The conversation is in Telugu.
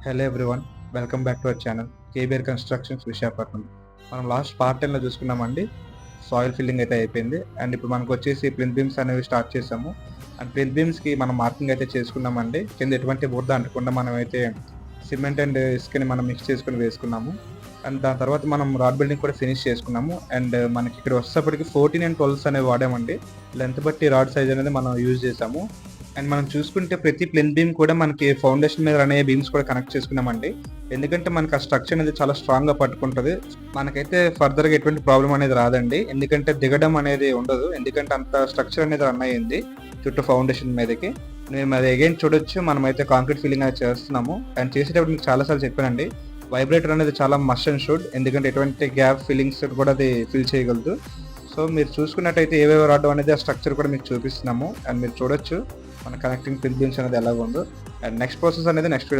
Hello everyone, welcome back to our channel KBR constructions Visakhapatnam. మనం లాస్ట్ పార్ట్ 10లో చూసుకున్నామండి. సాయిల్ ఫిల్లింగ్ అయితే అయిపోయింది. అండ్ ఇప్పుడు మనకు వచ్చేసి ప్లింత్ బీమ్స్ అనేవి స్టార్ట్ చేసాము. అండ్ ప్లింత్ బీమ్స్కి మనం మార్కింగ్ అయితే చేసుకున్నామండి. కింద ఎటువంటి బురద అంటకుండా మనం అయితే సిమెంట్ అండ్ ఇసుకని మనం మిక్స్ చేసుకుని వేసుకున్నాము. అండ్ దాని తర్వాత మనం రాడ్ బిల్డింగ్ కూడా ఫినిష్ చేసుకున్నాము. అండ్ మనకి ఇక్కడ వచ్చేటప్పటికి 14 అండ్ 12 అనేవి వాడామండి. లెంత్ బట్టి రాడ్ సైజ్ అనేది మనం యూజ్ చేసాము. అండ్ మనం చూసుకుంటే ప్రతి ప్లింత్ బీమ్ కూడా మనకి ఫౌండేషన్ మీద రన్ అయ్యే బీమ్స్ కూడా కనెక్ట్ చేసుకున్నామండి. ఎందుకంటే మనకి ఆ స్ట్రక్చర్ అనేది చాలా స్ట్రాంగ్గా పట్టుకుంటుంది. మనకైతే ఫర్దర్గా ఎటువంటి ప్రాబ్లం అనేది రాదండి. ఎందుకంటే దిగడం అనేది ఉండదు. ఎందుకంటే అంత స్ట్రక్చర్ అనేది రన్ అయ్యింది చుట్టూ ఫౌండేషన్ మీదకి. మేము అది అగైన్ చూడొచ్చు. మనమైతే కాంక్రీట్ ఫిల్లింగ్ అనేది చేస్తున్నాము. అండ్ చేసేటప్పుడు మీకు చాలాసార్లు చెప్పానండి, వైబ్రేటర్ అనేది చాలా మస్ట్ అండ్ షుడ్. ఎందుకంటే ఎటువంటి గ్యాప్ ఫిల్లింగ్స్ కూడా అది ఫిల్ చేయగలదు. సో మీరు చూసుకున్నట్టయితే ఏవేవో రావడం అనేది ఆ స్ట్రక్చర్ కూడా మీకు చూపిస్తున్నాము. అండ్ మీరు చూడొచ్చు మన కనెక్టింగ్ ప్లింత్ బీమ్స్ అనేది ఎలాగ ఉందో. అండ్ నెక్స్ట్ ప్రాసెస్ అనేది నెక్స్ట్